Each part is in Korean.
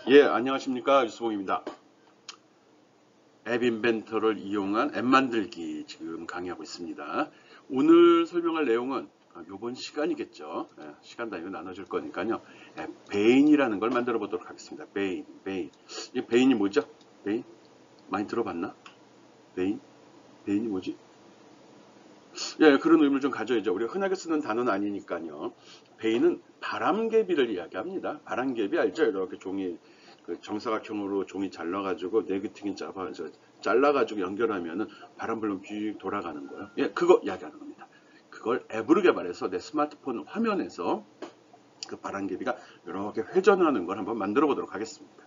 예, 안녕하십니까. 유수봉입니다. 앱 인벤터를 이용한 앱 만들기 지금 강의하고 있습니다. 오늘 설명할 내용은 요번 시간이겠죠. 시간 단위로 나눠줄 거니까요. 베인이라는 걸 만들어 보도록 하겠습니다. 베인. 이 베인이 뭐죠? 베인? 많이 들어봤나? 베인? 베인이 뭐지? 예, 그런 의미를 좀 가져야죠. 우리가 흔하게 쓰는 단어는 아니니까요. 베인은 바람개비를 이야기합니다. 바람개비 알죠? 이렇게 종이 그 정사각형으로 종이 잘라가지고 네거팅이 잘라가지고 연결하면은 바람 불면 쭉 돌아가는 거예요. 예, 그거 이야기하는 겁니다. 그걸 앱으로 개발해서 내 스마트폰 화면에서 그 바람개비가 이렇게 회전하는 걸 한번 만들어 보도록 하겠습니다.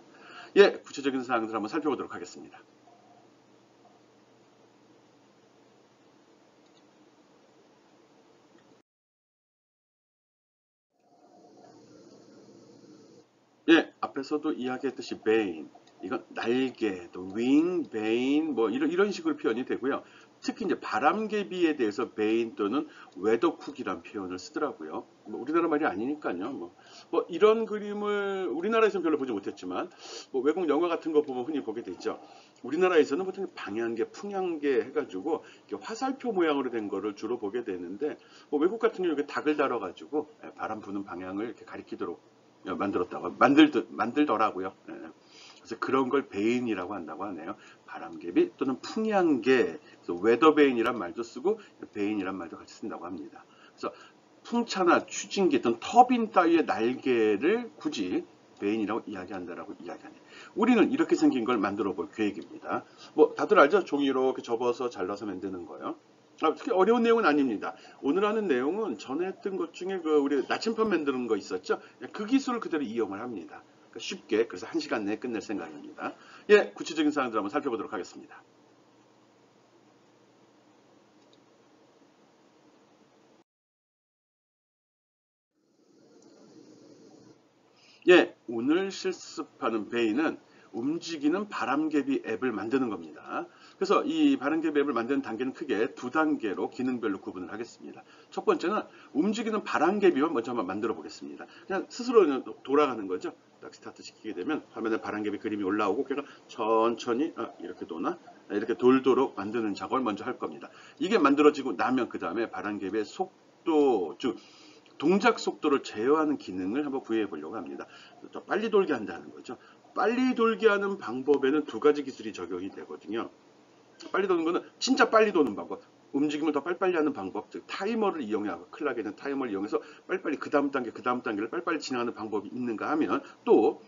예, 구체적인 사항들 한번 살펴보도록 하겠습니다. 예, 앞에서도 이야기했듯이 베인, 이건 날개, 또 윙, 베인, 뭐 이런 식으로 표현이 되고요. 특히 이제 바람개비에 대해서 베인 또는 웨더쿡이란 표현을 쓰더라고요. 뭐 우리나라 말이 아니니까요. 뭐 이런 그림을 우리나라에서는 별로 보지 못했지만 뭐 외국 영화 같은 거 보면 흔히 보게 되죠. 우리나라에서는 보통 방향계, 풍향계 해가지고 이렇게 화살표 모양으로 된 거를 주로 보게 되는데 뭐 외국 같은 경우 이렇게 닭을 달아가지고 바람 부는 방향을 이렇게 가리키도록 만들더라고요. 그래서 그런 걸 베인이라고 한다고 하네요. 바람개비 또는 풍향계, 그래서 웨더베인이란 말도 쓰고 베인이란 말도 같이 쓴다고 합니다. 그래서 풍차나 추진기 어떤 터빈 따위의 날개를 굳이 베인이라고 이야기한다라고 이야기하네요. 우리는 이렇게 생긴 걸 만들어 볼 계획입니다. 뭐 다들 알죠? 종이 이렇게 접어서 잘라서 만드는 거요. 특히 어려운 내용은 아닙니다. 오늘 하는 내용은 전에 했던 것 중에 그 우리 나침반 만드는 거 있었죠? 그 기술을 그대로 이용을 합니다. 그러니까 쉽게 그래서 1시간 내에 끝낼 생각입니다. 예, 구체적인 사항들 한번 살펴보도록 하겠습니다. 예, 오늘 실습하는 베이는 움직이는 바람개비 앱을 만드는 겁니다. 그래서 이 바람개비 앱을 만드는 단계는 크게 두 단계로 기능별로 구분을 하겠습니다. 첫 번째는 움직이는 바람개비만 먼저 한번 만들어 보겠습니다. 그냥 스스로 돌아가는 거죠. 딱 스타트 시키게 되면 화면에 바람개비 그림이 올라오고 그러니까 천천히 이렇게 도나 이렇게 돌도록 만드는 작업을 먼저 할 겁니다. 이게 만들어지고 나면 그 다음에 바람개비의 속도, 즉 동작 속도를 제어하는 기능을 한번 부여해 보려고 합니다. 더 빨리 돌게 한다는 거죠. 빨리 돌게 하는 방법에는 두 가지 기술이 적용이 되거든요. 빨리 도는 거는 진짜 빨리 도는 방법. 움직임을 더 빨리빨리 하는 방법, 즉 타이머를 이용하고 클락에는 타이머를 이용해서 빨리빨리 그 다음 단계, 그 다음 단계를 빨리빨리 진행하는 방법이 있는가 하면 또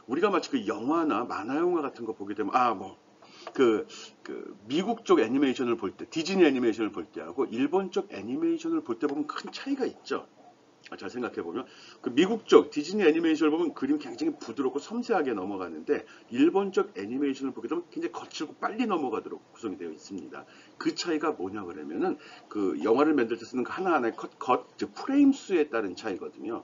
우리가 마치 그 영화나 만화 영화 같은 거 보게 되면 그, 미국 쪽 애니메이션을 볼 때, 디즈니 애니메이션을 볼 때하고 일본 쪽 애니메이션을 볼 때 보면 큰 차이가 있죠. 잘 생각해보면 그 미국 쪽 디즈니 애니메이션을 보면 그림이 굉장히 부드럽고 섬세하게 넘어가는데 일본 쪽 애니메이션을 보게 되면 굉장히 거칠고 빨리 넘어가도록 구성이 되어 있습니다. 그 차이가 뭐냐 그러면은 그 영화를 만들 때 쓰는 그 하나하나의 즉 프레임 수에 따른 차이거든요.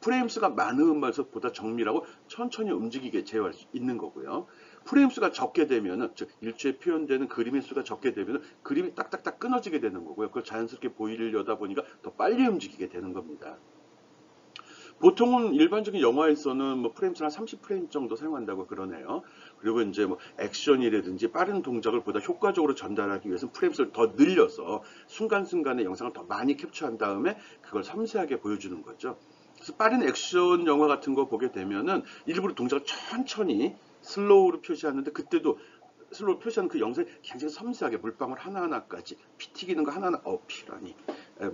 프레임 수가 많은 말보다 정밀하고 천천히 움직이게 제어할 수 있는 거고요. 프레임 수가 적게 되면은 즉 일초에 표현되는 그림의 수가 적게 되면은 그림이 딱딱딱 끊어지게 되는 거고요. 그걸 자연스럽게 보이려다 보니까 더 빨리 움직이게 되는 겁니다. 보통은 일반적인 영화에서는 뭐 프레임 수는 한 30프레임 정도 사용한다고 그러네요. 그리고 이제 뭐 액션이라든지 빠른 동작을 보다 효과적으로 전달하기 위해서 프레임 수를 더 늘려서 순간순간의 영상을 더 많이 캡처한 다음에 그걸 섬세하게 보여주는 거죠. 그래서 빠른 액션 영화 같은 거 보게 되면은 일부러 동작을 천천히 슬로우로 표시하는데 그때도 슬로우 표시하는 그 영상이 굉장히 섬세하게 물방울 하나하나까지 피 튀기는 거 하나하나 피라니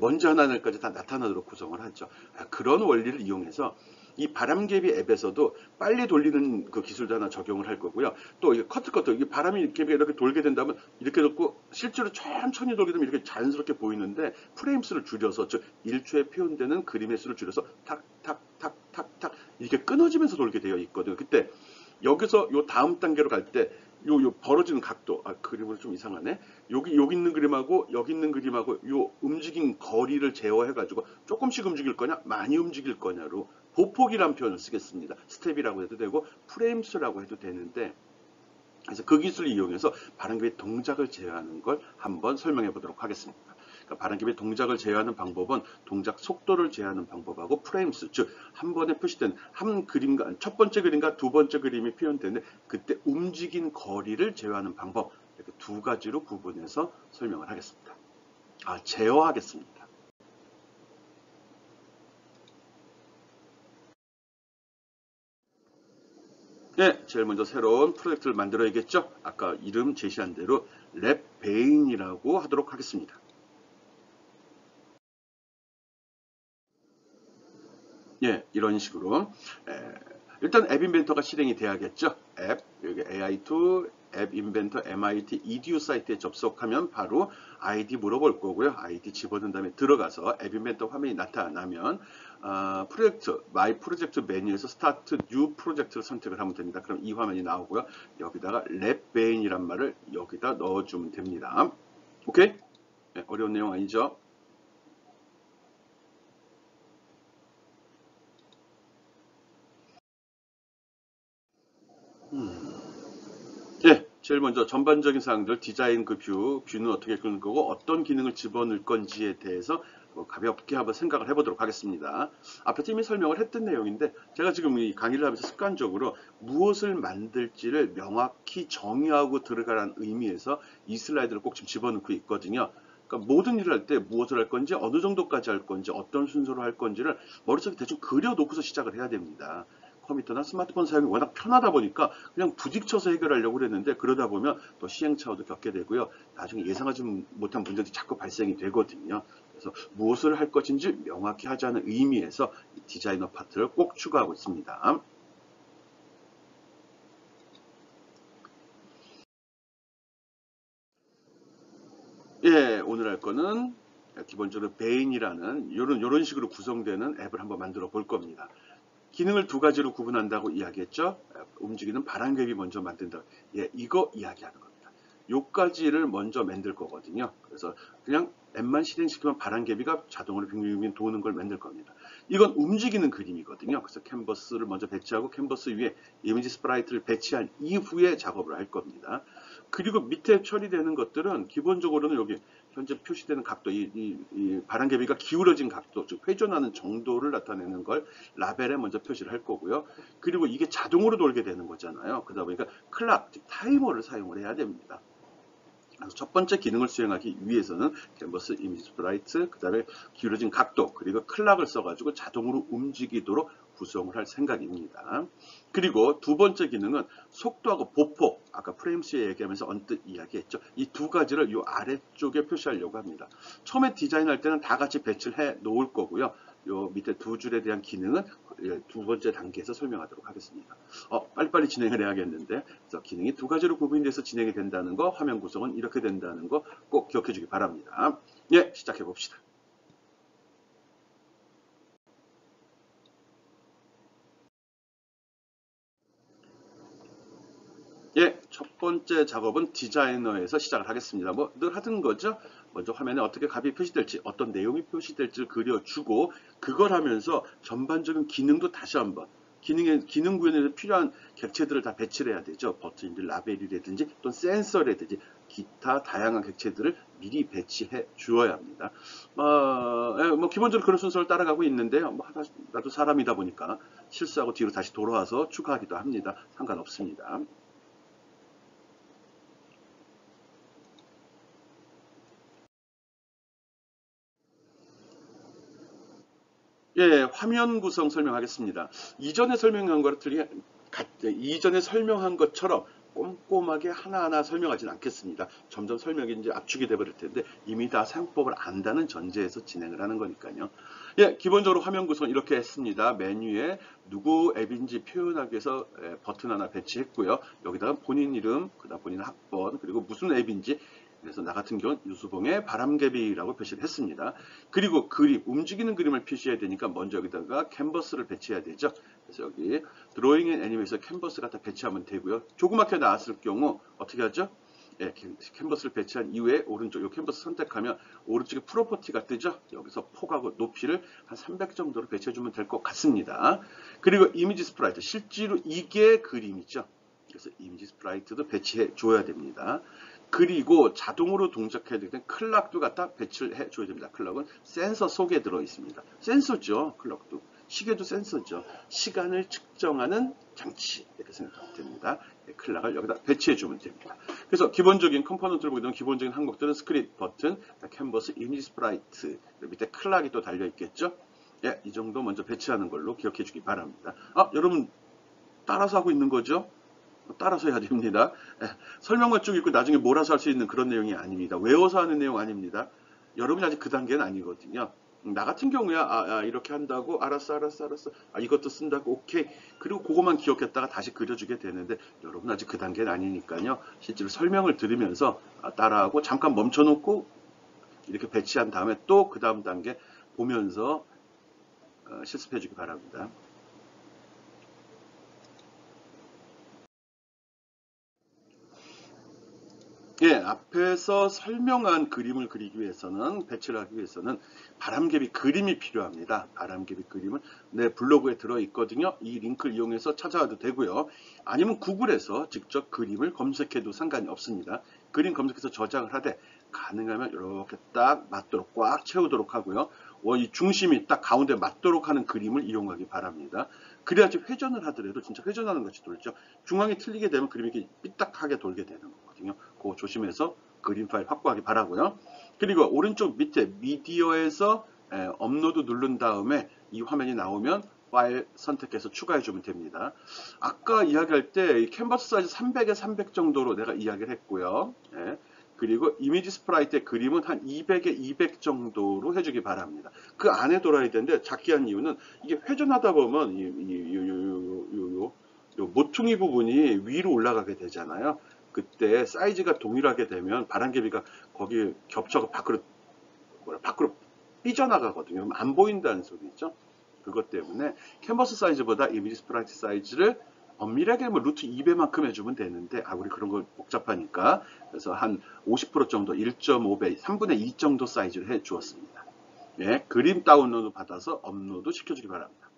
먼지 하나하나까지 다 나타나도록 구성을 하죠. 그런 원리를 이용해서 이 바람개비 앱에서도 빨리 돌리는 그 기술도 하나 적용을 할 거고요. 또 이게 커트 이게 바람이 이렇게 돌게 된다면 이렇게 놓고 실제로 천천히 돌게 되면 이렇게 자연스럽게 보이는데 프레임 수를 줄여서 즉 1초에 표현되는 그림의 수를 줄여서 탁탁탁탁탁 이렇게 끊어지면서 돌게 되어 있거든요. 그때 여기서 요 다음 단계로 갈 때 요 벌어지는 각도, 그림은 좀 이상하네. 여기 있는 그림하고 여기 있는 그림하고 요 움직인 거리를 제어해가지고 조금씩 움직일 거냐, 많이 움직일 거냐로 보폭이란 표현을 쓰겠습니다. 스텝이라고 해도 되고 프레임 수라고 해도 되는데 그래서 그 기술을 이용해서 바람개비 동작을 제어하는 걸 한번 설명해 보도록 하겠습니다. 그러니까 바람개비 동작을 제어하는 방법은 동작 속도를 제어하는 방법하고 프레임수, 즉 한 번에 표시된 한 그림과 첫 번째 그림과 두 번째 그림이 표현되는데 그때 움직인 거리를 제어하는 방법, 이렇게 두 가지로 구분해서 설명을 하겠습니다. 제어하겠습니다. 네, 제일 먼저 새로운 프로젝트를 만들어야겠죠. 아까 이름 제시한 대로 랩베인이라고 하도록 하겠습니다. 예, 이런 식으로 일단 앱 인벤터가 실행이 돼야겠죠. 앱, 여기 AI2, 앱 인벤터 MIT edu 사이트에 접속하면 바로 아이디 물어볼 거고요. 아이디 집어넣은 다음에 들어가서 앱 인벤터 화면이 나타나면 프로젝트, 마이 프로젝트 메뉴에서 스타트 뉴 프로젝트를 선택을 하면 됩니다. 그럼 이 화면이 나오고요. 여기다가 랩베인이란 말을 여기다 넣어주면 됩니다. 오케이? 네, 어려운 내용 아니죠? 예, 제일 먼저 전반적인 사항들, 디자인 그 뷰는 어떻게 꾸는 거고 어떤 기능을 집어넣을 건지에 대해서 가볍게 한번 생각을 해보도록 하겠습니다. 앞에서 이미 설명을 했던 내용인데 제가 지금 이 강의를 하면서 습관적으로 무엇을 만들지를 명확히 정의하고 들어가라는 의미에서 이 슬라이드를 꼭 좀 집어넣고 있거든요. 그러니까 모든 일을 할 때 무엇을 할 건지 어느 정도까지 할 건지 어떤 순서로 할 건지를 머릿속에 대충 그려놓고서 시작을 해야 됩니다. 컴퓨터나 스마트폰 사용이 워낙 편하다 보니까 그냥 부딪혀서 해결하려고 그랬는데 그러다 보면 또 시행착오도 겪게 되고요. 나중에 예상하지 못한 문제들이 자꾸 발생이 되거든요. 그래서 무엇을 할 것인지 명확히 하자는 의미에서 디자이너 파트를 꼭 추가하고 있습니다. 예, 오늘 할 거는 기본적으로 베인이라는 이런 식으로 구성되는 앱을 한번 만들어 볼 겁니다. 기능을 두 가지로 구분한다고 이야기했죠. 움직이는 바람개비 먼저 만든다. 예, 이거 이야기하는 겁니다. 요까지를 먼저 만들 거거든요. 그래서 그냥 앱만 실행시키면 바람개비가 자동으로 빙빙빙 도는 걸 만들 겁니다. 이건 움직이는 그림이거든요. 그래서 캔버스를 먼저 배치하고 캔버스 위에 이미지 스프라이트를 배치한 이후에 작업을 할 겁니다. 그리고 밑에 처리되는 것들은 기본적으로는 여기 현재 표시되는 각도, 이 바람개비가 기울어진 각도, 즉 회전하는 정도를 나타내는 걸 라벨에 먼저 표시를 할 거고요. 그리고 이게 자동으로 돌게 되는 거잖아요. 그러다 보니까 클락, 즉 타이머를 사용을 해야 됩니다. 그래서 첫 번째 기능을 수행하기 위해서는 캔버스 이미지 스프라이트, 그 다음에 기울어진 각도, 그리고 클락을 써가지고 자동으로 움직이도록 구성을 할 생각입니다. 그리고 두 번째 기능은 속도하고 보폭, 아까 프레임수에 얘기하면서 언뜻 이야기했죠. 이 두 가지를 이 아래쪽에 표시하려고 합니다. 처음에 디자인할 때는 다 같이 배치를 해 놓을 거고요. 요 밑에 두 줄에 대한 기능은 두 번째 단계에서 설명하도록 하겠습니다. 빨리빨리 진행을 해야겠는데, 그래서 기능이 두 가지로 구분돼서 진행이 된다는 거, 화면 구성은 이렇게 된다는 거 꼭 기억해 주기 바랍니다. 예, 시작해 봅시다. 예, 첫 번째 작업은 디자이너에서 시작을 하겠습니다. 뭐 늘 하던 거죠. 먼저 화면에 어떻게 값이 표시될지, 어떤 내용이 표시될지를 그려주고 그걸 하면서 전반적인 기능도 다시 한번 기능 구현에 필요한 객체들을 다 배치를 해야 되죠. 버튼이든 라벨이라든지 또는 센서라든지 기타 다양한 객체들을 미리 배치해 주어야 합니다. 뭐 기본적으로 그런 순서를 따라가고 있는데요. 나도 사람이다 보니까 실수하고 뒤로 다시 돌아와서 추가하기도 합니다. 상관없습니다. 예, 화면 구성 설명하겠습니다. 이전에 설명한 거랑 이전에 설명한 것처럼 꼼꼼하게 하나하나 설명하지는 않겠습니다. 점점 설명이 이제 압축이 돼버릴 텐데 이미 다 사용법을 안다는 전제에서 진행을 하는 거니까요. 예, 기본적으로 화면 구성 이렇게 했습니다. 메뉴에 누구 앱인지 표현하기 위해서 버튼 하나 배치했고요. 여기다가 본인 이름, 그다음 본인 학번, 그리고 무슨 앱인지 그래서 나 같은 경우는 유수봉의 바람개비라고 표시를 했습니다. 그리고 그림, 움직이는 그림을 표시해야 되니까 먼저 여기다가 캔버스를 배치해야 되죠. 그래서 여기 드로잉 앤 애니메이션 캔버스 갖다 배치하면 되고요. 조그맣게 나왔을 경우 어떻게 하죠? 예, 캔버스를 배치한 이후에 오른쪽 이 캔버스 선택하면 오른쪽에 프로퍼티가 뜨죠. 여기서 폭하고 높이를 한 300 정도로 배치해주면 될 것 같습니다. 그리고 이미지 스프라이트, 실제로 이게 그림이죠. 그래서 이미지 스프라이트도 배치해 줘야 됩니다. 그리고 자동으로 동작해야 되기 때문에 클락도 갖다 배치를 해줘야 됩니다. 클락은 센서 속에 들어 있습니다. 센서죠. 클락도. 시계도 센서죠. 시간을 측정하는 장치 이렇게 생각하면 됩니다. 클락을 여기다 배치해 주면 됩니다. 그래서 기본적인 컴포넌트를 보게 되면 기본적인 항목들은 스크립트, 버튼, 캔버스, 이미지 스프라이트 밑에 클락이 또 달려 있겠죠. 예, 이 정도 먼저 배치하는 걸로 기억해 주기 바랍니다. 여러분 따라서 하고 있는 거죠? 따라서 해야 됩니다. 예, 설명만 쭉 읽고 나중에 몰아서 할 수 있는 그런 내용이 아닙니다. 외워서 하는 내용 아닙니다. 여러분이 아직 그 단계는 아니거든요. 나 같은 경우야 이렇게 한다고 알았어. 이것도 쓴다고 오케이. 그리고 그것만 기억했다가 다시 그려주게 되는데 여러분 아직 그 단계는 아니니까요. 실제로 설명을 들으면서 따라하고 잠깐 멈춰놓고 이렇게 배치한 다음에 또 그 다음 단계 보면서 실습해 주기 바랍니다. 예, 앞에서 설명한 그림을 그리기 위해서는, 배치를 하기 위해서는 바람개비 그림이 필요합니다. 바람개비 그림은 내 블로그에 들어있거든요. 이 링크를 이용해서 찾아와도 되고요. 아니면 구글에서 직접 그림을 검색해도 상관이 없습니다. 그림 검색해서 저장을 하되 가능하면 이렇게 딱 맞도록 꽉 채우도록 하고요. 이 중심이 딱 가운데 맞도록 하는 그림을 이용하기 바랍니다. 그래야지 회전을 하더라도 진짜 회전하는 것이 돌죠. 중앙이 틀리게 되면 그림이 이렇게 삐딱하게 돌게 되는 거거든요. 그거 조심해서 그림 파일 확보하기 바라고요. 그리고 오른쪽 밑에 미디어에서 업로드 누른 다음에 이 화면이 나오면 파일 선택해서 추가해 주면 됩니다. 아까 이야기할 때 캔버스 사이즈 300에 300 정도로 내가 이야기를 했고요. 예. 그리고 이미지 스프라이트의 그림은 한 200에 200 정도로 해주기 바랍니다. 그 안에 돌아야 되는데 작게 한 이유는 이게 회전하다 보면 요 모퉁이 부분이 위로 올라가게 되잖아요. 그때 사이즈가 동일하게 되면 바람개비가 거기 겹쳐서 밖으로 삐져나가거든요. 그럼 안 보인다는 소리죠. 그것 때문에 캔버스 사이즈보다 이미지 스프라이트 사이즈를 엄밀하게 하면 루트 2배만큼 해주면 되는데 우리 그런 거 복잡하니까 그래서 한 50% 정도 1.5배 3분의 2 정도 사이즈를 해 주었습니다. 예, 그림 다운로드 받아서 업로드 시켜주기 바랍니다.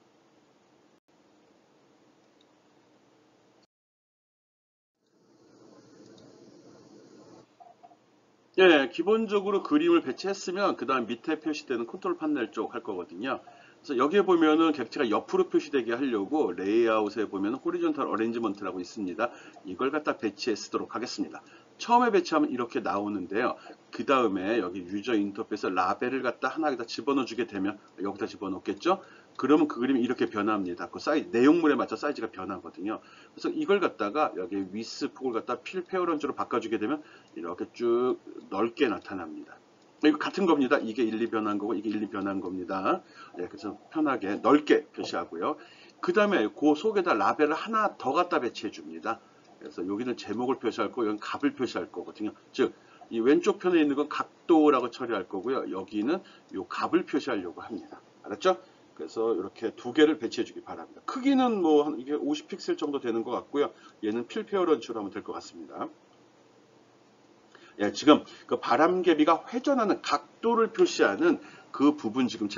예, 기본적으로 그림을 배치했으면 그 다음 밑에 표시되는 컨트롤 판넬 쪽 할 거거든요. 그래서 여기에 보면은 객체가 옆으로 표시되게 하려고 레이아웃에 보면은 호리존탈 어레인지먼트라고 있습니다. 이걸 갖다 배치해 쓰도록 하겠습니다. 처음에 배치하면 이렇게 나오는데요. 그 다음에 여기 유저 인터페이스 라벨을 갖다 하나에다 집어넣어 주게 되면 여기다 집어넣겠죠? 그러면 그 그림이 이렇게 변합니다. 그 내용물에 맞춰 사이즈가 변하거든요. 그래서 이걸 갖다가 여기 위스 폭을 갖다 필페어런즈로 바꿔주게 되면 이렇게 쭉 넓게 나타납니다. 이거 같은 겁니다. 이게 1, 2 변한 거고 이게 1, 2 변한 겁니다. 예, 그래서 편하게 넓게 표시하고요. 그 다음에 그 속에다 라벨을 하나 더 갖다 배치해 줍니다. 그래서 여기는 제목을 표시할 거고 여기는 값을 표시할 거거든요. 즉, 이 왼쪽 편에 있는 건 각도라고 처리할 거고요. 여기는 요 값을 표시하려고 합니다. 알았죠? 그래서 이렇게 두 개를 배치해 주기 바랍니다. 크기는 뭐 이게 50픽셀 정도 되는 것 같고요. 얘는 필페어런치로 하면 될 것 같습니다. 예, 지금 그 바람개비가 회전하는 각도를 표시하는 그 부분 지금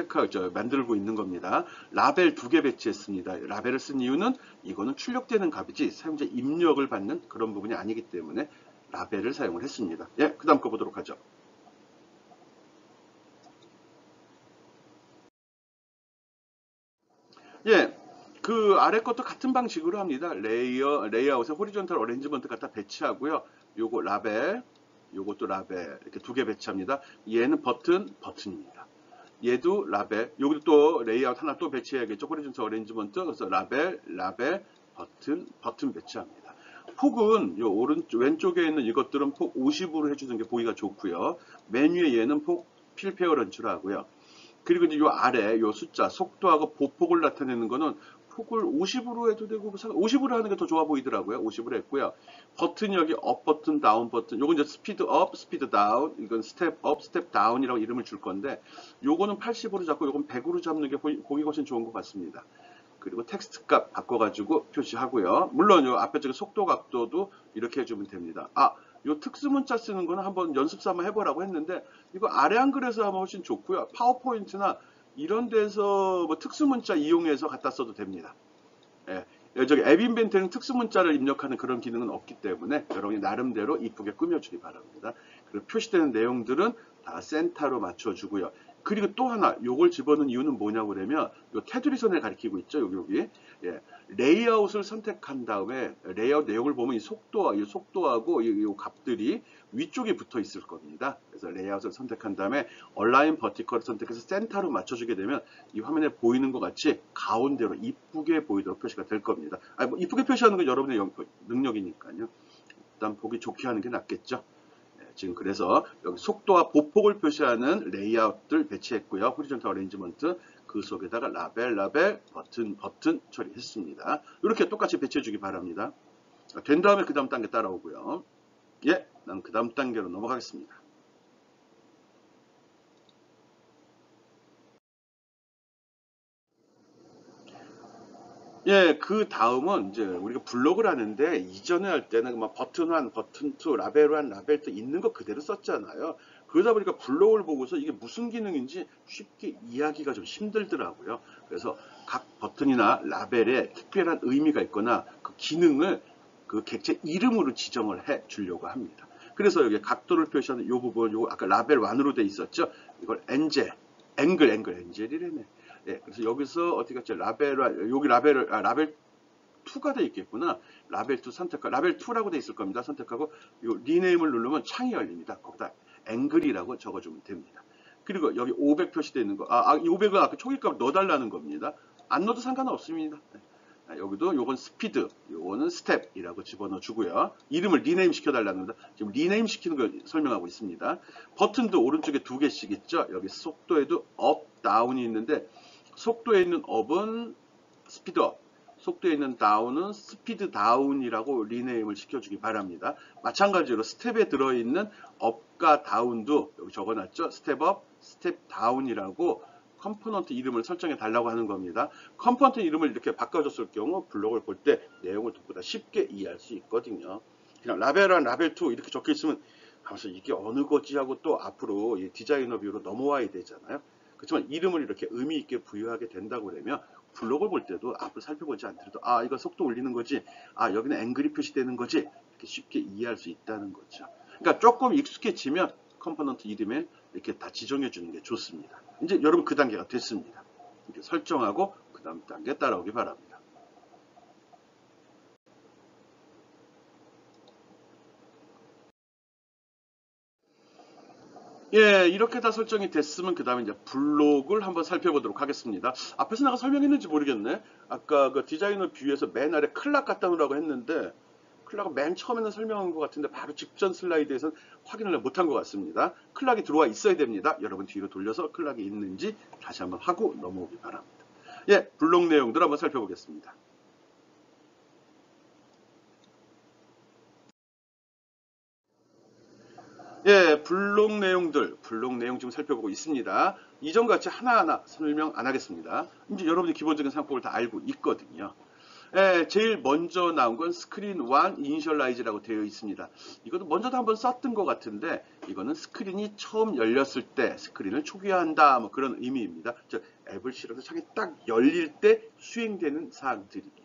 만들고 있는 겁니다. 라벨 2개 배치했습니다. 라벨을 쓴 이유는 이거는 출력되는 값이지 사용자 입력을 받는 그런 부분이 아니기 때문에 라벨을 사용을 했습니다. 예, 그 다음 거 보도록 하죠. 예, 그 아래 것도 같은 방식으로 합니다. 레이아웃에 호리존탈 어레인지먼트 갖다 배치하고요. 요거 라벨, 요것도 라벨 이렇게 2개 배치합니다. 얘는 버튼입니다. 얘도 라벨, 여기도 또 레이아웃 하나 또 배치해야겠죠. 호리존탈 어레인지먼트. 그래서 라벨, 버튼 배치합니다. 폭은 요 왼쪽에 있는 이것들은 폭 50으로 해주는 게 보기가 좋고요. 맨 위에 얘는 폭 필페어런치로 하고요. 그리고 이제 요 아래 요 숫자 속도하고 보폭을 나타내는 거는 폭을 50으로 해도 되고 50으로 하는 게 더 좋아 보이더라고요. 50으로 했고요. 버튼이 여기 업 버튼, 다운 버튼. 요건 이제 스피드 업, 스피드 다운. 이건 스텝 업, 스텝 다운이라고 이름을 줄 건데 요거는 80으로 잡고 요건 100으로 잡는 게 보기 훨씬 좋은 것 같습니다. 그리고 텍스트 값 바꿔가지고 표시하고요. 물론 요 앞에 쪽에 속도 각도도 이렇게 해주면 됩니다. 요 특수문자 쓰는 거는 한번 연습 삼아 해보라고 했는데 이거 아래 한글에서 하면 훨씬 좋고요. 파워포인트나 이런 데서 뭐 특수문자 이용해서 갖다 써도 됩니다. 예, 저기 앱 인벤토리는 특수 문자를 입력하는 그런 기능은 없기 때문에 여러분이 나름대로 이쁘게 꾸며주기 바랍니다. 그리고 표시되는 내용들은 다 센터로 맞춰주고요. 그리고 또 하나 요걸 집어넣은 이유는 뭐냐고 그러면 요 테두리 선을 가리키고 있죠. 여기. 예. 레이아웃을 선택한 다음에 레이아웃 내용을 보면 이 속도하고 이 값들이 위쪽에 붙어 있을 겁니다. 그래서 레이아웃을 선택한 다음에 얼라인 버티컬을 선택해서 센터로 맞춰주게 되면 이 화면에 보이는 것 같이 가운데로 이쁘게 보이도록 표시가 될 겁니다. 뭐 이쁘게 표시하는 건 여러분의 능력이니까요. 일단 보기 좋게 하는 게 낫겠죠. 지금 그래서 여기 속도와 보폭을 표시하는 레이아웃들 배치했고요. 호리존탈 어레인지먼트 그 속에다가 라벨, 버튼 처리했습니다. 이렇게 똑같이 배치해 주기 바랍니다. 된 다음에 그 다음 단계 따라오고요. 예, 난 그 다음 단계로 넘어가겠습니다. 예, 그 다음은 이제 우리가 블록을 하는데 이전에 할 때는 막 버튼 1, 버튼 2, 라벨 1, 라벨 2 있는 거 그대로 썼잖아요. 그러다 보니까 블록을 보고서 이게 무슨 기능인지 쉽게 이해하기가 좀 힘들더라고요. 그래서 각 버튼이나 라벨에 특별한 의미가 있거나 그 기능을 그 객체 이름으로 지정을 해 주려고 합니다. 그래서 여기 각도를 표시하는 이 부분, 요 아까 라벨 1으로 돼 있었죠. 이걸 엔젤이래네. 예, 그래서 여기서 어떻게 했죠? 여기 라벨 2가 돼 있겠구나. 라벨 2 선택하고, 라벨 2라고 돼 있을 겁니다. 선택하고, 요 리네임을 누르면 창이 열립니다. 거기다 앵글이라고 적어주면 됩니다. 그리고 여기 500 표시되어 있는 거, 이 500은 아까 초기값 넣어달라는 겁니다. 안 넣어도 상관은 없습니다. 여기도 요건 스피드, 요거는 스텝이라고 집어넣어 주고요. 이름을 리네임 시켜달라는 겁니다. 지금 리네임 시키는 걸 설명하고 있습니다. 버튼도 오른쪽에 2개씩 있죠. 여기 속도에도 업, 다운이 있는데 속도에 있는 업은 스피드업, 속도에 있는 다운은 스피드 다운이라고 리네임을 시켜주기 바랍니다. 마찬가지로 스텝에 들어있는 업과 다운도 여기 적어놨죠. 스텝업, 스텝 다운이라고 컴포넌트 이름을 설정해 달라고 하는 겁니다. 컴포넌트 이름을 이렇게 바꿔줬을 경우 블록을 볼 때 내용을 보다 쉽게 이해할 수 있거든요. 그냥 라벨 1, 라벨 2 이렇게 적혀 있으면 하면서 이게 어느 거지 하고 또 앞으로 디자이너 뷰로 넘어와야 되잖아요. 그렇지만 이름을 이렇게 의미 있게 부여하게 된다고 그러면 블록을 볼 때도 앞을 살펴보지 않더라도 이거 속도 올리는 거지, 여기는 앵글이 표시되는 거지, 이렇게 쉽게 이해할 수 있다는 거죠. 그러니까 조금 익숙해지면 컴포넌트 이름에 이렇게 다 지정해 주는 게 좋습니다. 이제 여러분 그 단계가 됐습니다. 이렇게 설정하고 그 다음 단계 따라오기 바랍니다. 예, 이렇게 다 설정이 됐으면 그 다음에 이제 블록을 한번 살펴보도록 하겠습니다. 앞에서 내가 설명했는지 모르겠네. 아까 그 디자이너 뷰에서 맨 아래 클락 갖다 놓으라고 했는데 클락은 맨 처음에는 설명한 것 같은데 바로 직전 슬라이드에서는 확인을 못한 것 같습니다. 클락이 들어와 있어야 됩니다. 여러분 뒤로 돌려서 클락이 있는지 다시 한번 하고 넘어오기 바랍니다. 예, 블록 내용들 한번 살펴보겠습니다. 예, 블록 내용 지금 살펴보고 있습니다. 이전 같이 하나하나 설명 안 하겠습니다. 이제 여러분이 기본적인 상법을 다 알고 있거든요. 예, 제일 먼저 나온 건 스크린 1 이니셜라이즈라고 되어 있습니다. 이것도 먼저도 한번 썼던 것 같은데 이거는 스크린이 처음 열렸을 때 스크린을 초기화한다 뭐 그런 의미입니다. 즉 앱을 실어서 창이 딱 열릴 때 수행되는 사항들입니다.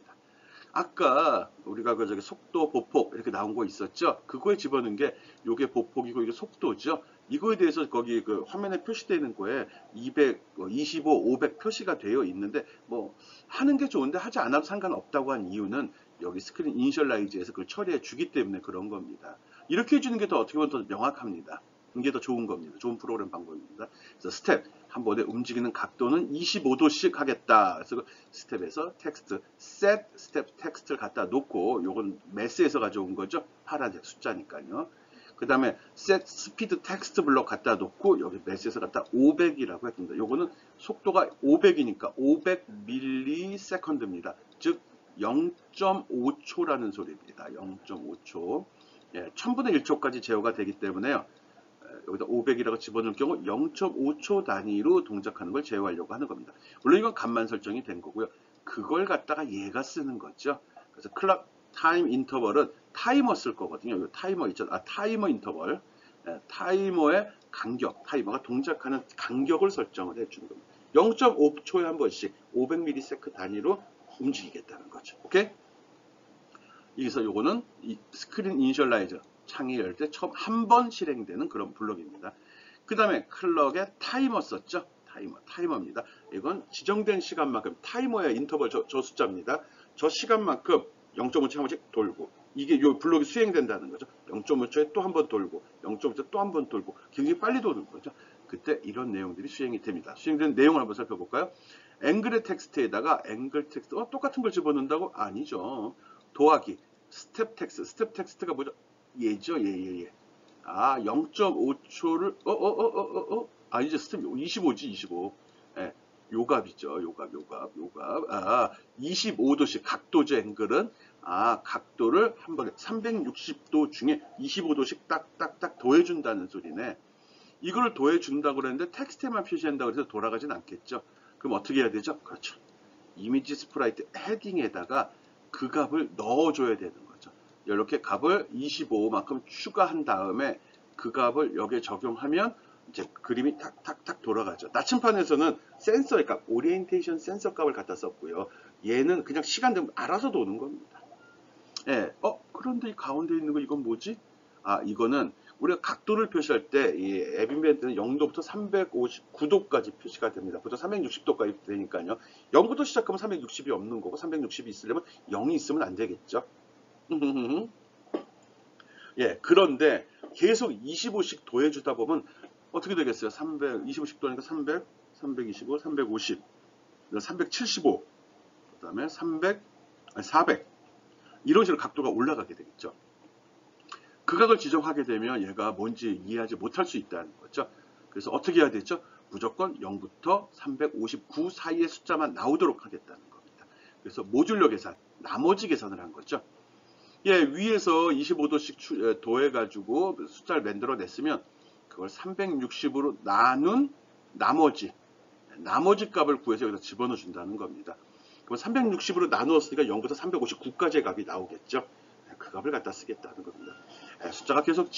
아까 우리가 그 저기 속도 보폭 이렇게 나온 거 있었죠? 그거에 집어넣은 게 요게 보폭이고 이게 속도죠. 이거에 대해서 거기 그 화면에 표시되는 거에 200, 25, 500 표시가 되어 있는데 뭐 하는 게 좋은데 하지 않아도 상관없다고 한 이유는 여기 스크린 이니셜라이즈에서 그걸 처리해 주기 때문에 그런 겁니다. 이렇게 해주는 게 더 어떻게 보면 더 명확합니다. 이게 더 좋은 겁니다. 좋은 프로그램 방법입니다. 그래서 스텝 한 번에 움직이는 각도는 25도씩 하겠다. 그래서 스텝에서 텍스트 set 스텝 텍스트를 갖다 놓고 요건 매스에서 가져온 거죠. 파란색 숫자니까요. 그 다음에 set 스피드 텍스트 블럭 갖다 놓고 여기 매스에서 갖다 500이라고 했습니다. 요거는 속도가 500이니까 500ms입니다. 즉 0.5초라는 소리입니다. 0.5초. 예, 1000분의 1초까지 제어가 되기 때문에요. 여기다 500이라고 집어넣을 경우 0.5초 단위로 동작하는 걸 제어하려고 하는 겁니다. 물론 이건 값만 설정이 된 거고요. 그걸 갖다가 얘가 쓰는 거죠. 그래서 클락 타임 인터벌은 타이머 쓸 거거든요. 이 타이머 있죠. 타이머 인터벌. 타이머의 간격, 타이머가 동작하는 간격을 설정을 해주는 겁니다. 0.5초에 한 번씩 500ms 단위로 움직이겠다는 거죠. 오케이? 여기서 요거는 이 스크린 이니셜라이저 창이 열 때 처음 한 번 실행되는 그런 블록입니다. 그 다음에 클럭에 타이머 썼죠. 타이머입니다. 이건 지정된 시간만큼 타이머의 인터벌 저 숫자입니다. 저 시간만큼 0.5초 한 번씩 돌고 이게 요 블록이 수행된다는 거죠. 0.5초에 또 한 번 돌고 0.5초에 또 한 번 돌고 굉장히 빨리 도는 거죠. 그때 이런 내용들이 수행이 됩니다. 수행된 내용을 한번 살펴볼까요? 앵글의 텍스트에다가 앵글 텍스트 똑같은 걸 집어넣는다고? 아니죠. 더하기 스텝 텍스트가 뭐죠? 얘죠. 예. 아, 0.5초를 아니죠. 스텝 25지 25. 예. 요값이죠. 요값. 아, 25도씩 각도죠. 앵글은. 아, 각도를 한 번에 360도 중에 25도씩 딱딱딱 더해준다는 소리네. 이걸 더해준다고 그랬는데 텍스트에만 표시한다고 해서 돌아가진 않겠죠. 그럼 어떻게 해야 되죠? 그렇죠. 이미지 스프라이트 헤딩에다가 그 값을 넣어줘야 되는 거죠. 이렇게 값을 25만큼 추가한 다음에 그 값을 여기에 적용하면 이제 그림이 탁탁탁 돌아가죠. 나침판에서는 센서의 값, 오리엔테이션 센서 값을 갖다 썼고요. 얘는 그냥 시간 되면 알아서 도는 겁니다. 예, 그런데 이 가운데 있는 거 이건 뭐지? 아, 이거는 우리가 각도를 표시할 때 이 앱인벤트는 0도부터 359도까지 표시가 됩니다. 보통 360도까지 되니까요. 0부터 시작하면 360이 없는 거고 360이 있으려면 0이 있으면 안 되겠죠. 예, 그런데 계속 25씩 더해주다 보면 어떻게 되겠어요? 25씩 더하니까 300, 325, 350, 375, 그 다음에 400, 이런 식으로 각도가 올라가게 되겠죠. 그 각을 지정하게 되면 얘가 뭔지 이해하지 못할 수 있다는 거죠. 그래서 어떻게 해야 되죠? 무조건 0부터 359 사이의 숫자만 나오도록 하겠다는 겁니다. 그래서 모듈러 계산, 나머지 계산을 한 거죠. 예, 위에서 25도씩 더해가지고 숫자를 만들어냈으면 그걸 360으로 나눈 나머지 값을 구해서 여기다 집어넣어 준다는 겁니다. 그럼 360으로 나누었으니까 0부터 359까지의 값이 나오겠죠. 그 값을 갖다 쓰겠다는 겁니다. 숫자가 계속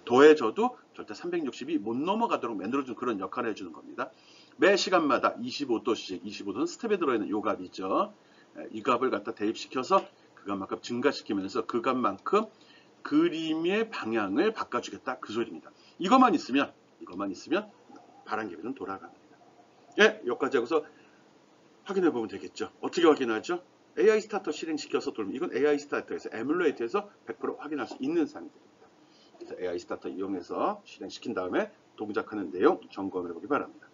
더해져도 절대 360이 못 넘어가도록 만들어주는 그런 역할을 해주는 겁니다. 매 시간마다 25도씩, 25도는 스텝에 들어있는 요 값이죠. 이 값을 갖다 대입시켜서 그 값만큼 증가시키면서 그 값만큼 그림의 방향을 바꿔주겠다 그 소리입니다. 이것만 있으면 바람개비는 돌아갑니다. 예, 여기까지 하고서 확인해 보면 되겠죠. 어떻게 확인하죠? AI 스타터 실행시켜서 돌면 이건 AI 스타터에서 에뮬레이터에서 100% 확인할 수 있는 상태입니다. 그래서 AI 스타터 이용해서 실행시킨 다음에 동작하는 내용 점검해 보기 바랍니다.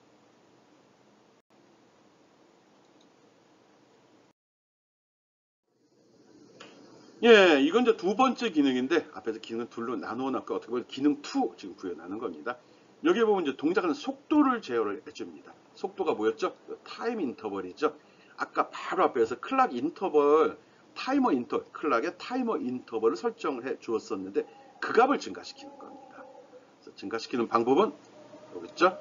예, 이건 이제 두 번째 기능인데 앞에서 기능 둘로 나누어 놨고 어떻게 보면 기능 2 지금 구현하는 겁니다. 여기에 보면 이제 동작하는 속도를 제어를 해줍니다. 속도가 뭐였죠? 타임 인터벌이죠. 아까 바로 앞에서 클락 인터벌, 클락의 타이머 인터벌을 설정을 해 주었었는데 그 값을 증가시키는 겁니다. 그래서 증가시키는 방법은 여기 있죠.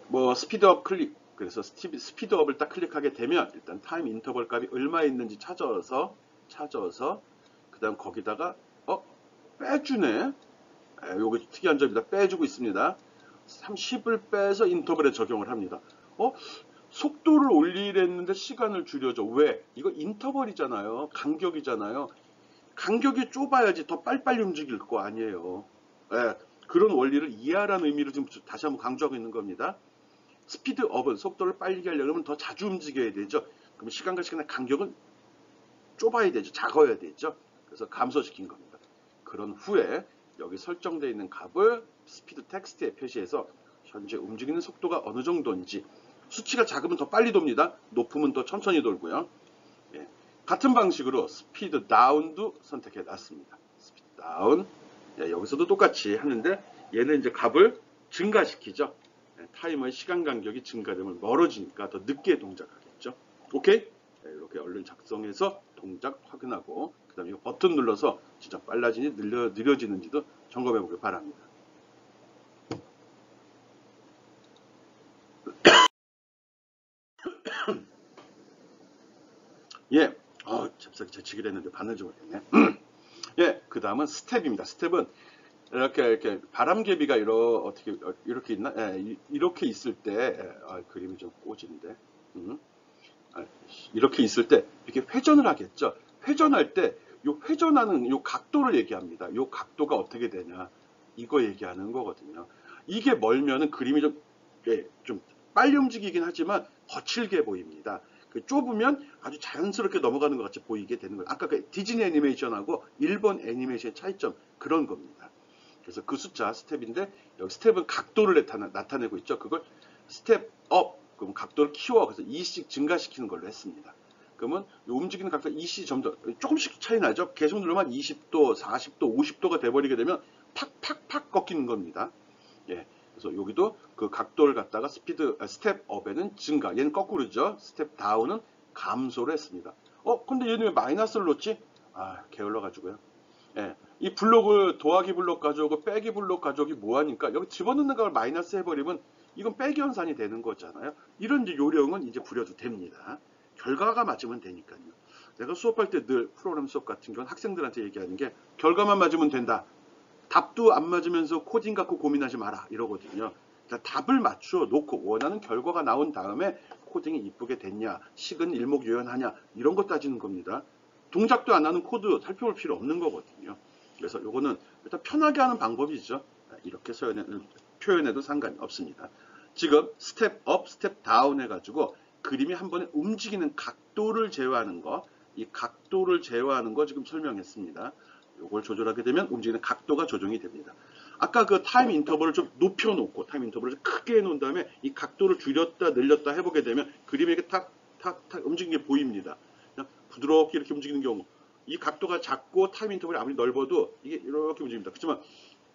뭐 스피드업 클릭. 그래서 스피드업을 딱 클릭하게 되면 일단 타임 인터벌 값이 얼마 있는지 찾아서 그다음 거기다가 빼주네. 요게 특이한 점입니다. 빼주고 있습니다. 30을 빼서 인터벌에 적용을 합니다. 속도를 올리랬는데 시간을 줄여줘. 왜? 이거 인터벌이잖아요. 간격이잖아요. 간격이 좁아야지 더 빨리빨리 움직일 거 아니에요. 예, 그런 원리를 이해하라는 의미를 지금 다시 한번 강조하고 있는 겁니다. 스피드업은 속도를 빨리 하려면 더 자주 움직여야 되죠. 그럼 시간과 시간의 간격은 좁아야 되죠. 작아야 되죠. 그래서 감소시킨 겁니다. 그런 후에 여기 설정되어 있는 값을 스피드 텍스트에 표시해서 현재 움직이는 속도가 어느 정도인지 수치가 작으면 더 빨리 돕니다. 높으면 더 천천히 돌고요. 예. 같은 방식으로 스피드 다운도 선택해 놨습니다. 스피드 다운. 예, 여기서도 똑같이 하는데 얘는 이제 값을 증가시키죠. 예, 타이머의 시간 간격이 증가되면 멀어지니까 더 늦게 동작하겠죠. 오케이? 예, 이렇게 얼른 작성해서 동작 확인하고 그 다음에 버튼 눌러서 진짜 빨라지니 느려지는지도 점검해 보길 바랍니다. 예, 잽싸게 제치기로 했는데 바늘지 못했네. 예, 그 다음은 스텝입니다. 스텝은 이렇게 바람개비가 이렇게 있나? 예, 이렇게 있을 때 그림이 좀 꼬지는데. 이렇게 있을 때 이렇게 회전을 하겠죠. 회전할 때 요 회전하는 요 각도를 얘기합니다. 요 각도가 어떻게 되냐 이거 얘기하는 거거든요. 이게 멀면은 그림이 좀, 예, 좀 빨리 움직이긴 하지만 거칠게 보입니다. 그 좁으면 아주 자연스럽게 넘어가는 것 같이 보이게 되는 거예요. 아까 그 디즈니 애니메이션하고 일본 애니메이션의 차이점 그런 겁니다. 그래서 그 숫자 스텝인데 여기 스텝은 각도를 나타내고 있죠. 그걸 스텝 업 그럼 각도를 키워 그래서 2씩 증가시키는 걸로 했습니다. 그러면 움직이는 각도가 2씩 점점 조금씩 차이 나죠. 계속 누르면 20도, 40도, 50도가 돼버리게 되면 팍팍팍 꺾이는 겁니다. 예. 그래서 여기도 그 각도를 갖다가 스텝 업에는 증가, 얘는 거꾸로죠. 스텝 다운은 감소를 했습니다. 근데 얘는 왜 마이너스를 놓지? 게을러 가지고요. 예, 이 블록을 더하기 블록 가져오고 빼기 블록 가져오기 뭐하니까 여기 집어넣는 걸 마이너스 해버리면 이건 빼기 연산이 되는 거잖아요. 이런 이제 요령은 이제 부려도 됩니다. 결과가 맞으면 되니까요. 내가 수업할 때 늘 프로그램 수업 같은 경우는 학생들한테 얘기하는 게 결과만 맞으면 된다. 답도 안 맞으면서 코딩 갖고 고민하지 마라 이러거든요. 그러니까 답을 맞춰 놓고 원하는 결과가 나온 다음에 코딩이 이쁘게 됐냐, 식은 일목요연하냐 이런 거 따지는 겁니다. 동작도 안 하는 코드 살펴볼 필요 없는 거거든요. 그래서 요거는 일단 편하게 하는 방법이죠. 이렇게 표현해도 상관이 없습니다. 지금 스텝 업, 스텝 다운 해가지고 그림이 한 번에 움직이는 각도를 제어하는 거, 이 각도를 제어하는 거 지금 설명했습니다. 이걸 조절하게 되면 움직이는 각도가 조정이 됩니다. 아까 그 타임 인터벌을 좀 높여놓고 타임 인터벌을 좀 크게 해놓은 다음에 이 각도를 줄였다 늘렸다 해보게 되면 그림이 이렇게 탁탁탁 움직이는 게 보입니다. 그냥 부드럽게 이렇게 움직이는 경우 이 각도가 작고 타임 인터벌이 아무리 넓어도 이게 이렇게 움직입니다. 그렇지만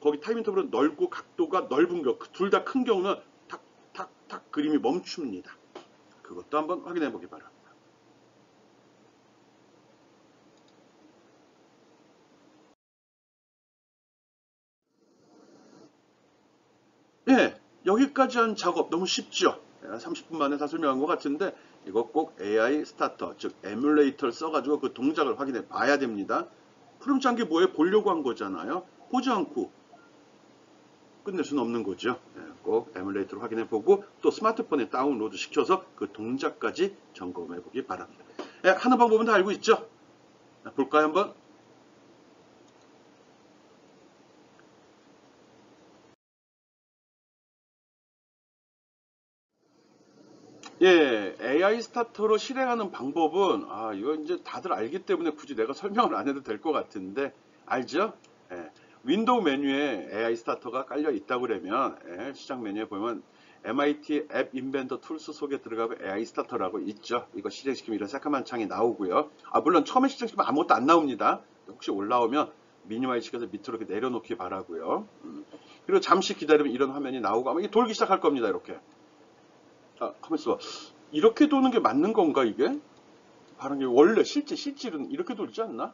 거기 타임 인터벌은 넓고 각도가 넓은 경우 둘 다 큰 경우는 탁탁탁 그림이 멈춥니다. 그것도 한번 확인해 보기 바랍니다. 예, 여기까지 한 작업 너무 쉽죠? 30분 만에 다 설명한 것 같은데 이거 꼭 AI 스타터, 즉 에뮬레이터를 써가지고 그 동작을 확인해 봐야 됩니다. 프롬프트 한 게 뭐예요? 보려고 한 거잖아요. 보지 않고 끝낼 수는 없는 거죠. 꼭 에뮬레이터를 확인해 보고 또 스마트폰에 다운로드 시켜서 그 동작까지 점검해 보기 바랍니다. 하는 방법은 다 알고 있죠? 볼까요 한번? 예, AI 스타터로 실행하는 방법은 이거 이제 다들 알기 때문에 굳이 내가 설명을 안 해도 될 것 같은데 알죠? 예, 윈도우 메뉴에 AI 스타터가 깔려 있다고 그러면 시작 메뉴에 보면 MIT 앱 인벤터 툴스 속에 들어가면 AI 스타터라고 있죠. 이거 실행시키면 이런 새까만 창이 나오고요. 물론 처음에 실행시키면 아무것도 안 나옵니다. 혹시 올라오면 미니마이즈 시켜서 밑으로 이렇게 내려놓기 바라고요. 그리고 잠시 기다리면 이런 화면이 나오고 아마 이게 돌기 시작할 겁니다. 이렇게. 가만 있어봐. 이렇게 도는 게 맞는 건가, 이게? 바람이 원래 실질은 이렇게 돌지 않나?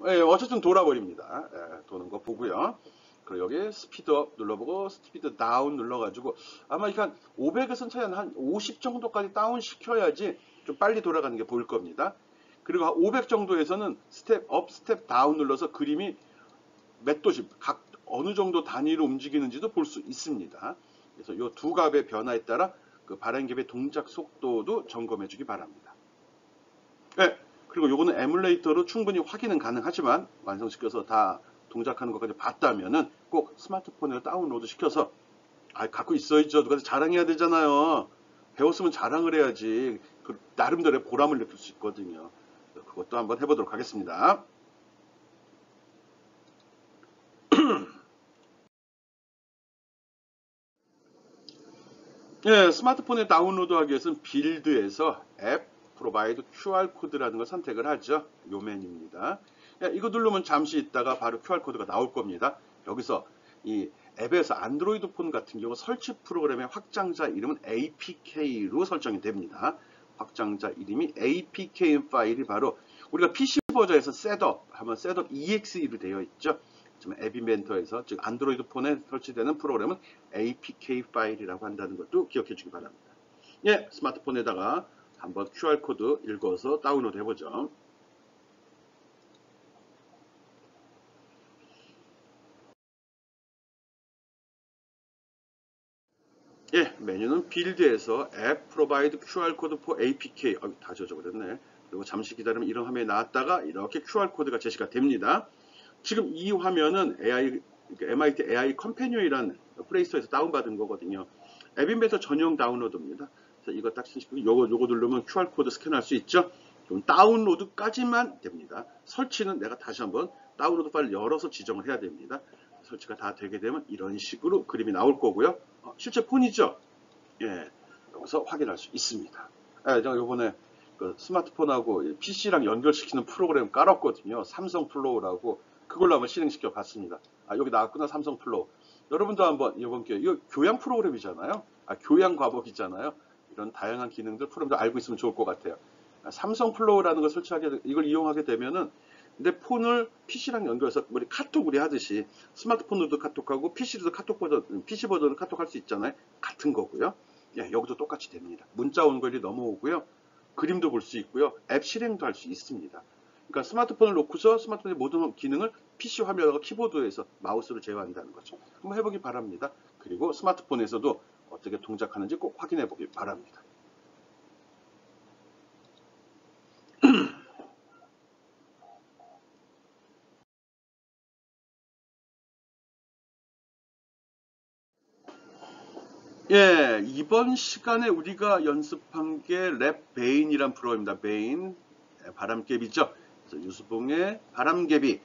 예, 어쨌든 돌아버립니다. 도는 거 보고요. 그리고 여기 스피드업 눌러보고 스피드 다운 눌러가지고 아마 이게 한 500에서 차이 한 50 정도까지 다운 시켜야지 좀 빨리 돌아가는 게 보일 겁니다. 그리고 한 500 정도에서는 스텝 업, 스텝 다운 눌러서 그림이 몇 도씩 각 어느 정도 단위로 움직이는지도 볼 수 있습니다. 그래서 이 두 값의 변화에 따라 그 발행기의 동작 속도도 점검해 주기 바랍니다. 네, 그리고 요거는 에뮬레이터로 충분히 확인은 가능하지만 완성시켜서 다 동작하는 것까지 봤다면은 꼭 스마트폰을 다운로드 시켜서 갖고 있어야죠. 누가 자랑해야 되잖아요. 배웠으면 자랑을 해야지. 그 나름대로의 보람을 느낄 수 있거든요. 그것도 한번 해보도록 하겠습니다. 예, 스마트폰에 다운로드하기 위해서는 빌드에서 앱 프로바이드 QR코드라는 걸 선택을 하죠. 요 메뉴입니다. 예, 이거 누르면 잠시 있다가 바로 QR코드가 나올 겁니다. 여기서 이 앱에서 안드로이드 폰 같은 경우 설치 프로그램의 확장자 이름은 APK로 설정이 됩니다. 확장자 이름이 APK 파일이 바로 우리가 PC 버전에서 셋업 하면 셋업 EXE로 되어 있죠. 지금 앱 인벤터에서 즉 안드로이드 폰에 설치되는 프로그램은 APK 파일이라고 한다는 것도 기억해 주기 바랍니다. 예, 스마트폰에다가 한번 QR코드 읽어서 다운로드 해보죠. 예, 메뉴는 빌드에서 앱 provide QR code for APK. 다 젖어버렸네. 그리고 잠시 기다리면 이런 화면이 나왔다가 이렇게 QR 코드가 제시가 됩니다. 지금 이 화면은 MIT AI 컴패니언이라는 플레이스토어에서 다운받은 거거든요. 앱인베터 전용 다운로드입니다. 그래서 이거 딱 신시고 요거 누르면 QR 코드 스캔할 수 있죠. 그럼 다운로드까지만 됩니다. 설치는 내가 다시 한번 다운로드 파일 열어서 지정을 해야 됩니다. 설치가 다 되게 되면 이런 식으로 그림이 나올 거고요. 실제 폰이죠. 예, 여기서 확인할 수 있습니다. 제가 요번에 그 스마트폰하고 PC랑 연결시키는 프로그램 깔았거든요. 삼성 플로우라고 그걸로 한번 실행시켜 봤습니다. 여기 나왔구나, 삼성 플로우. 여러분도 한번 이번 기회에, 이거 교양 프로그램이잖아요. 교양 과목이잖아요. 이런 다양한 기능들 프로그램도 알고 있으면 좋을 것 같아요. 삼성 플로우라는 걸 설치하게, 이걸 이용하게 되면은 내 폰을 PC랑 연결해서 우리 카톡 우리 하듯이 스마트폰으로도 카톡하고 PC로도 PC 버전으로 카톡할 수 있잖아요. 같은 거고요. 예, 여기도 똑같이 됩니다. 문자 온 걸이 넘어오고요. 그림도 볼 수 있고요. 앱 실행도 할 수 있습니다. 그러니까 스마트폰을 놓고서 스마트폰의 모든 기능을 PC 화면하고 키보드에서 마우스로 제어한다는 거죠. 한번 해보기 바랍니다. 그리고 스마트폰에서도 어떻게 동작하는지 꼭 확인해 보기 바랍니다. 예, 이번 시간에 우리가 연습한 게 랩 베인이란 프로입니다. 베인, 바람개비죠. 그래서 유수봉의 바람개비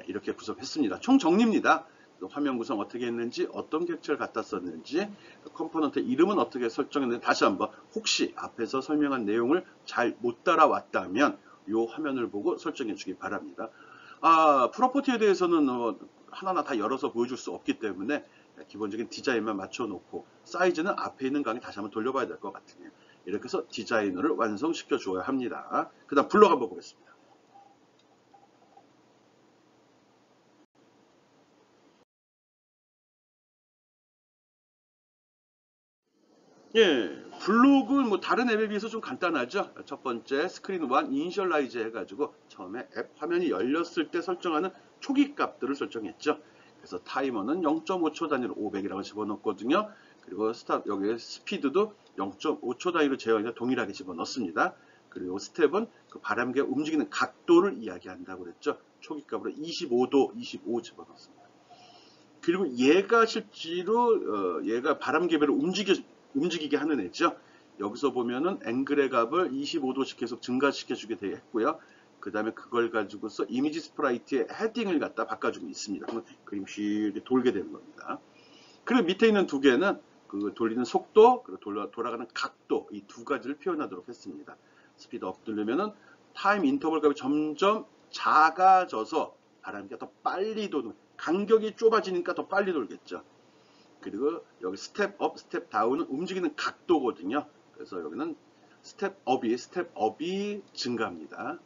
이렇게 구성했습니다. 총 정리입니다. 화면 구성 어떻게 했는지, 어떤 객체를 갖다 썼는지, 컴포넌트 이름은 어떻게 설정했는지 다시 한번 혹시 앞에서 설명한 내용을 잘 못 따라왔다면 이 화면을 보고 설정해 주기 바랍니다. 프로퍼티에 대해서는 하나하나 다 열어서 보여줄 수 없기 때문에 기본적인 디자인만 맞춰놓고 사이즈는 앞에 있는 강의 다시 한번 돌려봐야 될 것 같으네요. 이렇게 해서 디자인을 완성시켜 주어야 합니다. 그 다음 블럭 한번 보겠습니다. 예, 블록은 뭐 다른 앱에 비해서 좀 간단하죠. 첫 번째 스크린 1 이니셜라이즈 해가지고 처음에 앱 화면이 열렸을 때 설정하는 초기 값들을 설정했죠. 그래서 타이머는 0.5초 단위로 500이라고 집어넣었거든요. 그리고 여기 스피드도 0.5초 단위로 제어해서 동일하게 집어넣습니다. 그리고 스텝은 그 바람개 움직이는 각도를 이야기한다고 그랬죠. 초기 값으로 25도, 25 집어넣습니다. 그리고 얘가 실제로 얘가 바람개비를 움직이게 하는 애죠. 여기서 보면은 앵글의 값을 25도씩 계속 증가시켜 주게 되어 있고요. 그 다음에 그걸 가지고서 이미지 스프라이트의 헤딩을 갖다 바꿔주고 있습니다. 그러면 그림이 이렇게 돌게 되는 겁니다. 그리고 밑에 있는 두 개는 그 돌리는 속도, 그리고 돌아가는 각도, 이 두 가지를 표현하도록 했습니다. 스피드 업 누르면은 타임 인터벌 값이 점점 작아져서 바람개가 더 빨리 도는, 간격이 좁아지니까 더 빨리 돌겠죠. 그리고 여기 스텝 업, 스텝 다운은 움직이는 각도거든요. 그래서 여기는 스텝 업이 증가합니다.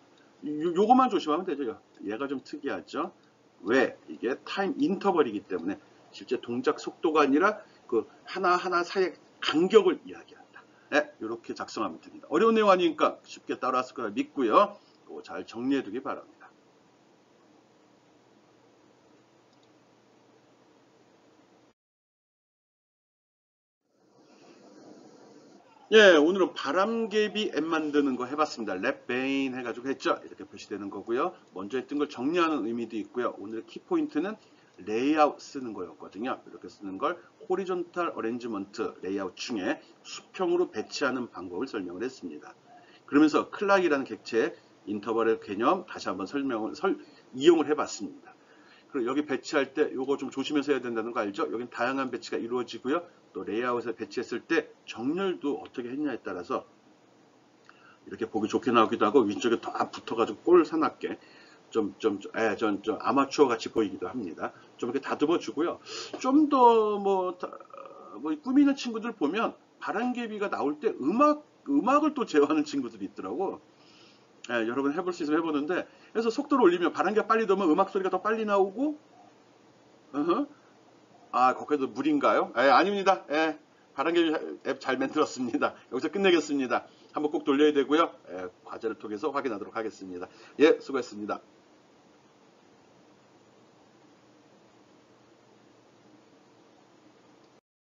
요것만 조심하면 되죠. 얘가 좀 특이하죠. 왜? 이게 타임 인터벌이기 때문에 실제 동작 속도가 아니라 그 하나하나 사이의 간격을 이야기한다. 네, 이렇게 작성하면 됩니다. 어려운 내용 아니니까 쉽게 따라왔을 거라 믿고요. 잘 정리해 두기 바랍니다. 예, 오늘은 바람개비 앱 만드는 거 해봤습니다. 랩 베인 해가지고 했죠. 이렇게 표시되는 거고요. 먼저 했던 걸 정리하는 의미도 있고요. 오늘의 키포인트는 레이아웃 쓰는 거였거든요. 이렇게 쓰는 걸 호리존탈 어레인지먼트 레이아웃 중에 수평으로 배치하는 방법을 설명을 했습니다. 그러면서 클락이라는 객체의 인터벌의 개념 다시 한번 이용을 해봤습니다. 그리고 여기 배치할 때 이거 좀 조심해서 해야 된다는 거 알죠? 여긴 다양한 배치가 이루어지고요. 또 레이아웃에 배치했을 때 정렬도 어떻게 했냐에 따라서 이렇게 보기 좋게 나오기도 하고 위쪽에 다 붙어가지고 꼴 사납게 좀 아마추어 같이 보이기도 합니다. 좀 이렇게 다듬어 주고요. 좀 더 뭐 꾸미는 친구들 보면 바람개비가 나올 때 음악을 또 제어하는 친구들이 있더라고. 예, 여러분 해볼 수 있으면 해보는데, 그래서 속도를 올리면 바람개가 빨리 돌면 음악 소리가 더 빨리 나오고, 거기도 물인가요? 아닙니다. 바람개비 앱 잘 만들었습니다. 여기서 끝내겠습니다. 한번 꼭 돌려야 되고요. 과제를 통해서 확인하도록 하겠습니다. 예, 수고했습니다.